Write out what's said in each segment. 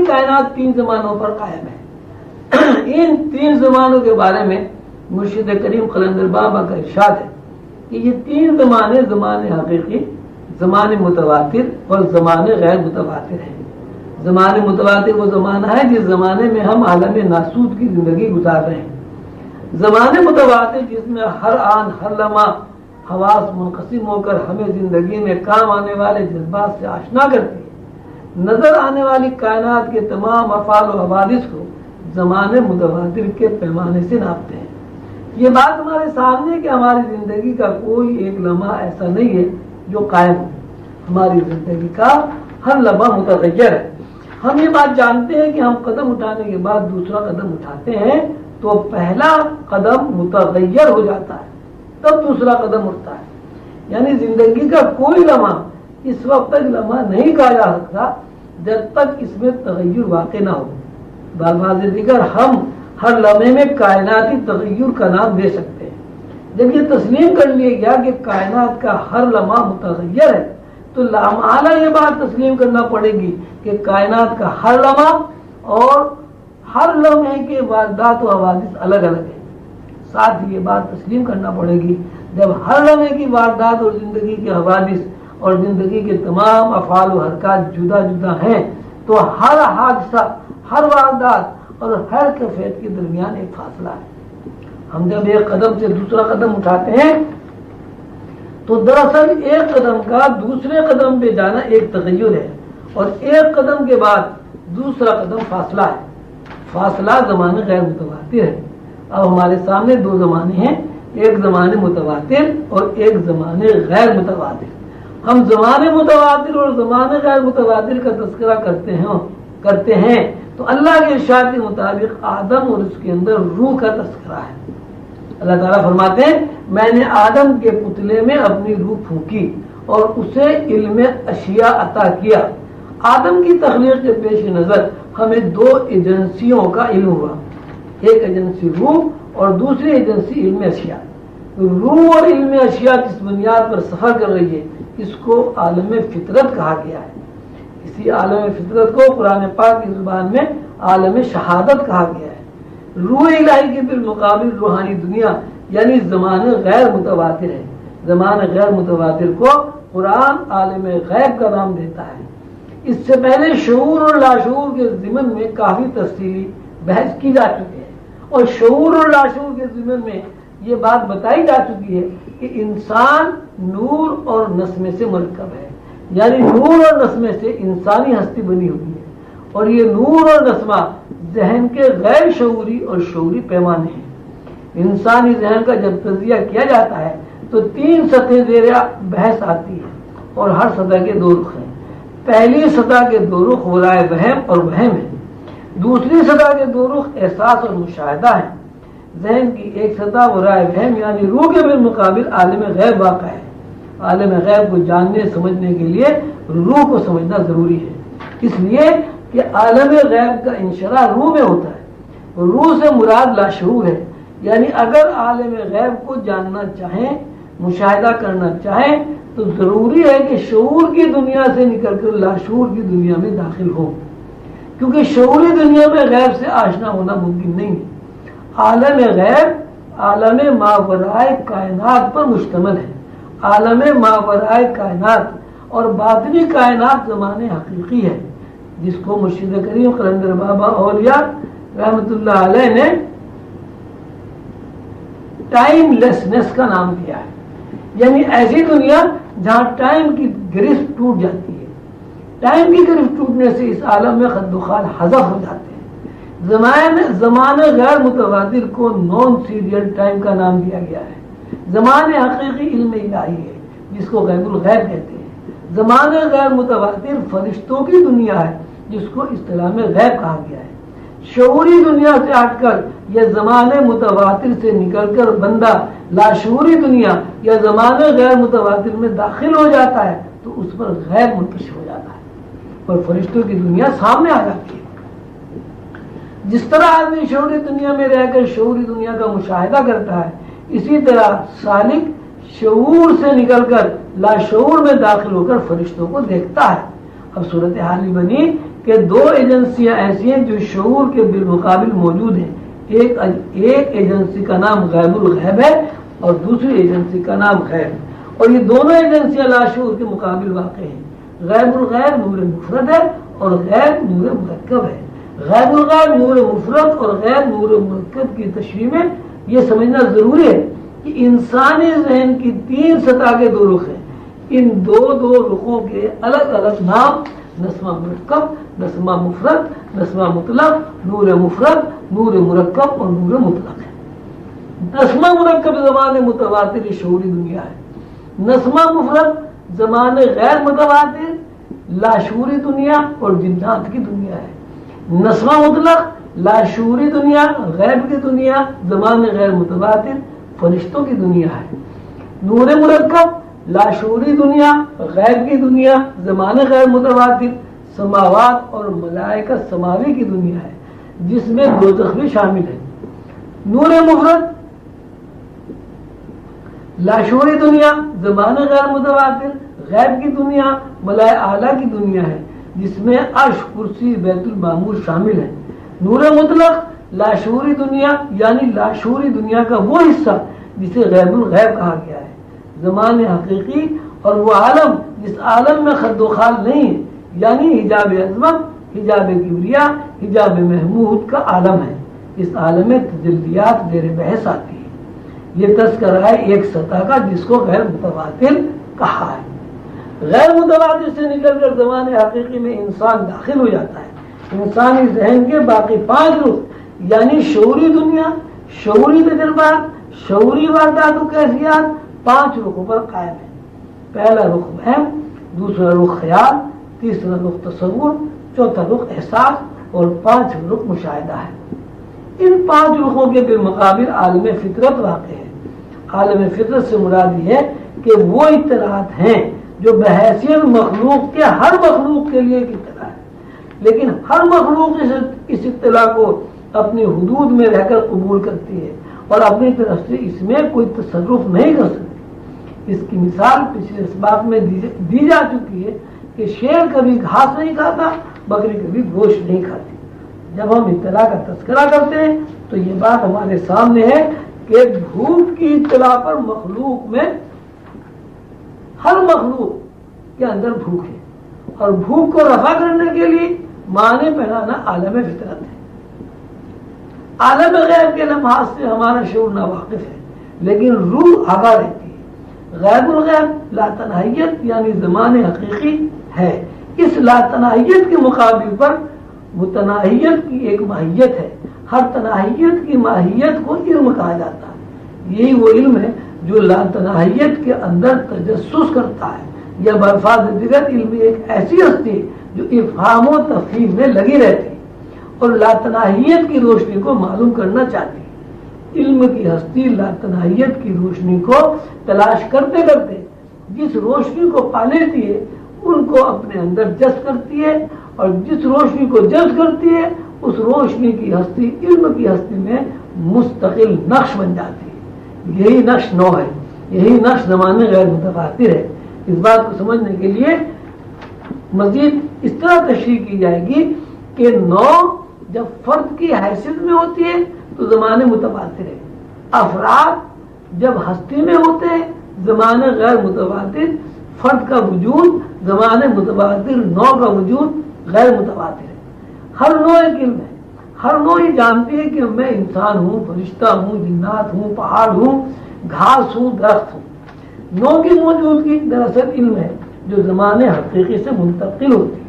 کائنات 3 زمانوں پر قائم ہے۔ ان 3 زمانوں کے بارے میں مرشد کریم قلندر بابا کا ارشاد ہے کہ یہ 3 زمانے زمان حقیقی، زمان متواتر اور زمان غیر متواتر ہیں۔ زمان متواتر وہ زمانہ ہے جس زمانے میں ہم عالم ناسوت کی زندگی گزار رہے ہیں۔ زمان متواتر جس میں ہر آن ہر لمحہ حواس منقسم ہو کر ہمیں زندگی میں کام آنے والے جذبات سے آشنا کرتی ہے۔ نظر آنے والی کائنات کے تمام افعال و حوادث کو زمان متواتر کے پیمانے سے ناپتے ہیں۔ یہ بات ہمارے سامنے ہے کہ ہماری زندگی کا کوئی ایک لمحہ ایسا نہیں ہے جو قائم ہو۔ ہماری زندگی کا ہر لمحہ متغیر ہے۔ ہم یہ بات جانتے ہیں کہ ہم قدم اٹھانے کے بعد دوسرا قدم اٹھاتے ہیں تو پہلا قدم متغیر ہو جاتا ہے، تب دوسرا قدم اٹھتا ہے۔ یعنی زندگی کا کوئی لمحہ اس وقت تک لمحہ نہیں کہا جا سکتا جب تک اس میں تغیر واقع نہ ہو۔ بالفاظ دیگر ہم ہر لمحے میں کائناتی تغیر کا نام دے سکتے ہیں۔ جب یہ تسلیم کر لیا گیا کہ کائنات کا ہر لمحہ متغیر ہے تو لامحالہ یہ بات تسلیم کرنا پڑے گی کہ کائنات کا ہر لمحہ اور ہر لمحے کے واردات و حوادث الگ الگ ہیں۔ ساتھ ہی یہ بات تسلیم کرنا پڑے گی جب ہر لمحے کی واردات اور زندگی کے حوادث اور زندگی کے تمام افعال و حرکات جدا جدا ہیں تو ہر حادثہ، ہر واردات اور ہر کیفیت کے درمیان ایک فاصلہ ہے۔ ہم جب ایک قدم سے دوسرا قدم اٹھاتے ہیں تو دراصل ایک قدم کا دوسرے قدم پہ جانا ایک تغیر ہے، اور ایک قدم کے بعد دوسرا قدم فاصلہ ہے۔ فاصلہ زمانے غیر متواتر ہے۔ اب ہمارے سامنے 2 زمانے ہیں، ایک زمانے متواتر اور ایک زمانے غیر متواتر۔ ہم زمانے متواتر اور زمانے غیر متواتر کا تذکرہ کرتے ہیں تو اللہ کے ارشاد کے مطابق آدم اور اس کے اندر روح کا تذکرہ ہے۔ اللہ تعالیٰ فرماتے ہیں میں نے آدم کے پتلے میں اپنی روح پھونکی اور اسے علم اشیاء عطا کیا۔ آدم کی تخلیق کے پیش نظر ہمیں 2 ایجنسیوں کا علم ہوا، ایک ایجنسی روح اور دوسری ایجنسی علم اشیاء۔ روح اور علم اشیاء جس بنیاد پر سفر کر رہی ہے اس کو عالم فطرت کہا گیا ہے۔ اسی عالم فطرت کو قرآن پاک کی زبان میں عالم شہادت کہا گیا ہے۔ روح الہی کے بالمقابل روحانی دنیا یعنی زمان غیر متواتر ہے۔ زمان غیر متواتر کو قرآن عالم غیب کا نام دیتا ہے۔ اس سے پہلے شعور اور لاشعور کے ضمن میں کافی تفصیلی بحث کی جا چکی ہے، اور شعور اور لاشعور کے ضمن میں یہ بات بتائی جا چکی ہے کہ انسان نور اور نسمے سے مرکب ہے، یعنی نور اور نسمے سے انسانی ہستی بنی ہوئی ہے، اور یہ نور اور نسمہ ذہن کے غیر شعوری اور شعوری پیمانے ہیں۔ انسانی ذہن کا جب تجزیہ کیا جاتا ہے تو 3 سطح زیر بحث آتی ہے، اور ہر سطح کے 2 رخ ہیں۔ پہلی سطح کے 2 رخ ورائے وہم اور وہم ہیں، دوسری سطح کے 2 رخ احساس اور مشاہدہ ہیں۔ ذہن کی ایک سطح ورائے وہم یعنی روح کے بالمقابل عالم غیب واقع ہے۔ عالم غیب کو جاننے سمجھنے کے لیے روح کو سمجھنا ضروری ہے، اس لیے کہ عالم غیب کا انشراح روح میں ہوتا ہے۔ روح سے مراد لاشعور ہے، یعنی اگر عالم غیب کو جاننا چاہیں، مشاہدہ کرنا چاہیں تو ضروری ہے کہ شعور کی دنیا سے نکل کر لاشعور کی دنیا میں داخل ہو، کیونکہ شعوری دنیا میں غیب سے آشنا ہونا ممکن نہیں ہے۔ عالم غیب عالم ماورائے کائنات پر مشتمل ہے۔ عالم ماورائے کائنات اور باطنی کائنات زمان حقیقی ہے، جس کو مرشد کریم قلندر بابا اولیاء رحمت اللہ علیہ نے ٹائم لیسنس کا نام دیا ہے، یعنی ایسی دنیا جہاں ٹائم کی گرفت ٹوٹ جاتی ہے۔ ٹائم کی گرفت ٹوٹنے سے اس عالم میں خد و خال حذف ہو جاتے ہیں۔ زمان غیر متواتر کو نان سیریل ٹائم کا نام دیا گیا ہے۔ زمان حقیقی علم الہی ہے جس کو غیب الغیب کہتے ہیں۔ زمان غیر متواتر فرشتوں کی دنیا ہے جس کو اصطلاح میں غیب کہا گیا ہے۔ شعوری دنیا سے ہٹ کر یا زمان متواتر سے نکل کر بندہ لاشعوری دنیا یا زمان غیر متواتر میں داخل ہو جاتا ہے تو اس پر غیب منتشر ہو جاتا ہے اور فرشتوں کی دنیا سامنے آ جاتی ہے۔ جس طرح آدمی شعوری دنیا میں رہ کر شعوری دنیا کا مشاہدہ کرتا ہے، اسی طرح سالک شعور سے نکل کر لاشعور میں داخل ہو کر فرشتوں کو دیکھتا ہے۔ اب صورتحال بنی کہ دو ایجنسیاں ایسی ہیں جو شعور کے بالمقابل موجود ہیں. ایک ایجنسی کا نام غیب الغیب ہے اور دوسری ایجنسی کا نام غیب، اور یہ دونوں ایجنسیاں لاشعور کے مقابل واقع ہیں. غیب الغیب نور مفرد ہے اور غیب نور مرکب ہے. غیب الغیب نور مفرد اور غیب نور مرکب کی تشریح میں یہ سمجھنا ضروری ہے کہ انسانی ذہن کی 3 سطح کے 2 رخ ہیں. ان دو رخوں کے الگ الگ نام نسمہ مرکب، نسمہ مفرد، نسمہ مطلق، نور مفرد، نور مرکب اور نور مطلق ہے. نسمہ مرکب زمان متواتر شعوری دنیا ہے. نسمہ مفرد زمان غیر متواتر لاشعوری دنیا اور جنات کی دنیا ہے. نسمہ مطلق لاشعوری دنیا، غیب کی دنیا، زمان غیر متواتر فرشتوں کی دنیا ہے. نور مرکب لاشعوری دنیا، غیب کی دنیا، زمان غیر متواتر سماوات اور ملائکہ سماوی کی دنیا ہے جس میں دوزخ بھی شامل ہے. نور مفرد لاشعوری دنیا، زمان غیر متواتر غیب کی دنیا، ملائکہ اعلیٰ کی دنیا ہے جس میں عرش، کرسی، بیت المعمور شامل ہے. نور مطلق لاشعوری دنیا یعنی لاشعوری دنیا کا وہ حصہ جسے غیب الغیب کہا گیا ہے. زمان حقیقی اور وہ عالم جس عالم میں خد و خال نہیں ہے یعنی حجاب عظمت، حجاب کبریا، حجاب محمود کا عالم ہے. اس عالم میں تجلیات زیر بحث آتی ہے. یہ تذکرہ ہے ایک سطح کا جس کو غیر متواتر کہا ہے. غیر متواتر سے نکل کر زمان حقیقی میں انسان داخل ہو جاتا ہے. انسانی ذہن کے باقی 5 رخ یعنی شعوری دنیا، شعوری تجربات، شعوری واردات و کیفیات 5 رخوں پر قائم ہے. پہلا رخ وہم، دوسرا رخ خیال، تیسرا رخ تصور، چوتھا رخ احساس اور 5واں رخ مشاہدہ ہے. ان 5 رخوں کے بالمقابل عالم فطرت واقع ہے. عالم فطرت سے مراد یہ ہے کہ وہ اطلاعات ہیں جو بحیثیت مخلوق کے ہر مخلوق کے لیے ایک اطلاع ہے، لیکن ہر مخلوق اس اطلاع کو اپنی حدود میں رہ کر قبول کرتی ہے اور اپنی طرف سے اس میں کوئی تصرف نہیں کر سکتی. اس کی مثال پچھلے اسباق میں دی جا چکی ہے کہ شیر کبھی گھاس نہیں کھاتا، بکری کبھی گوشت نہیں کھاتی. جب ہم اطلاع کا تذکرہ کرتے ہیں تو یہ بات ہمارے سامنے ہے کہ بھوک کی اطلاع پر مخلوق میں ہر مخلوق کے اندر بھوک ہے اور بھوک کو رفع کرنے کے لیے معنی پہنانا عالم فطرت ہے. عالم غیب کے لمحات سے ہمارا شعور ناواقف ہے لیکن روح آگاہ رہتی ہے. غیب الغیب لاتناہیت یعنی زمان حقیقی ہے. اس لاتناہیت کے مقابل پر متناہیت کی ایک ماہیت ہے. ہر تناہیت کی ماہیت کو علم کہا جاتا ہے. یہی وہ علم ہے جو لاتناہیت کے اندر تجسس کرتا ہے. یا بلفاظ دیگر علم ایک ایسی ہستی جو افہام و تفہیم میں لگی رہتی اور لاتناہیت کی روشنی کو معلوم کرنا چاہتی ہے. علم کی ہستی لاتناہیت کی روشنی کو تلاش کرتے کرتے جس روشنی کو پا لیتی ہے ان کو اپنے اندر جذب کرتی ہے اور جس روشنی کو جذب کرتی ہے اس روشنی کی ہستی علم کی ہستی میں مستقل نقش بن جاتی ہے. یہی نقش نو ہے، یہی نقش زمانے غیر متواتر ہے. اس بات کو سمجھنے کے لیے مزید اس طرح تشریح کی جائے گی کہ نو جب فرد کی حیثیت میں ہوتی ہے تو زمانے متواتر ہے. افراد جب ہستی میں ہوتے ہیں زمانے غیر متواتر. فرد کا وجود زمانے متواتر، نو کا وجود غیر متواتر ہے. ہر نو ایک علم ہے. ہر نو یہ جانتی ہے کہ میں انسان ہوں، فرشتہ ہوں، جنات ہوں، پہاڑ ہوں، گھاس ہوں، درخت ہوں. نو کی موجودگی دراصل علم ہے جو زمانے حقیقی سے منتقل ہوتی ہے.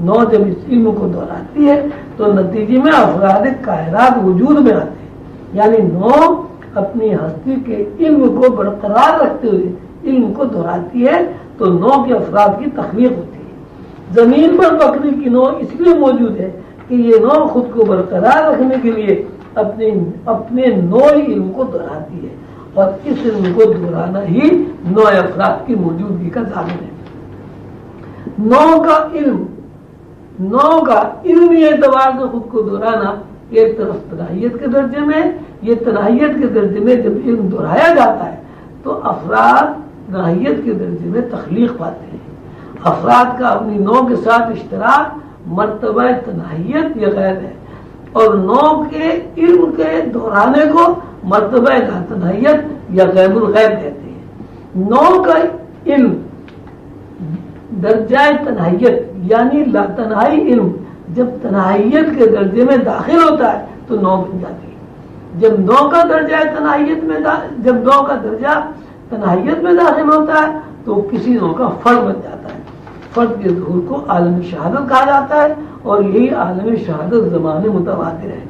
نو جب اس علم کو دہراتی ہے تو نتیجے میں افراد کائنات وجود میں آتے ہیں. یعنی نو اپنی ہستی کے علم کو برقرار رکھتے ہوئے علم کو دہراتی ہے تو نو کے افراد کی تخلیق ہوتی ہے. زمین پر بکری کی نو اس لیے موجود ہے کہ یہ نو خود کو برقرار رکھنے کے لیے اپنے نو علم کو دہراتی ہے اور اس علم کو دہرانا ہی نو افراد کی موجودگی کا ضامن ہے. نو کا علمی اعتبار سے خود کو دہرانا ایک طرف تناہیت کے درجے میں. یہ تناہیت کے درجے میں جب علم دہرایا جاتا ہے تو افراد تناہیت کے درجے میں تخلیق پاتے ہیں. افراد کا اپنی نو کے ساتھ اشتراک مرتبہ تنہیت یہ غیب ہے، اور 9 کے علم کے دہرانے کو مرتبہ لا تنہیت یا غیب الغیب کہتے ہیں۔ 9 کا علم درجہ تنہیت یعنی لا تنہائی علم جب تنہیت کے درجے میں داخل ہوتا ہے تو 9 بن جاتی ہے۔ جب 9 کا درجہ تنہیت میں جب 9 کا درجہ تنہیت میں داخل ہوتا ہے تو کسی 9 کا فرد بن جاتا ہے۔ فرد کے ظہور کو عالم شہادت کہا جاتا ہے، اور یہی عالم شہادت زمانے متواتر ہے۔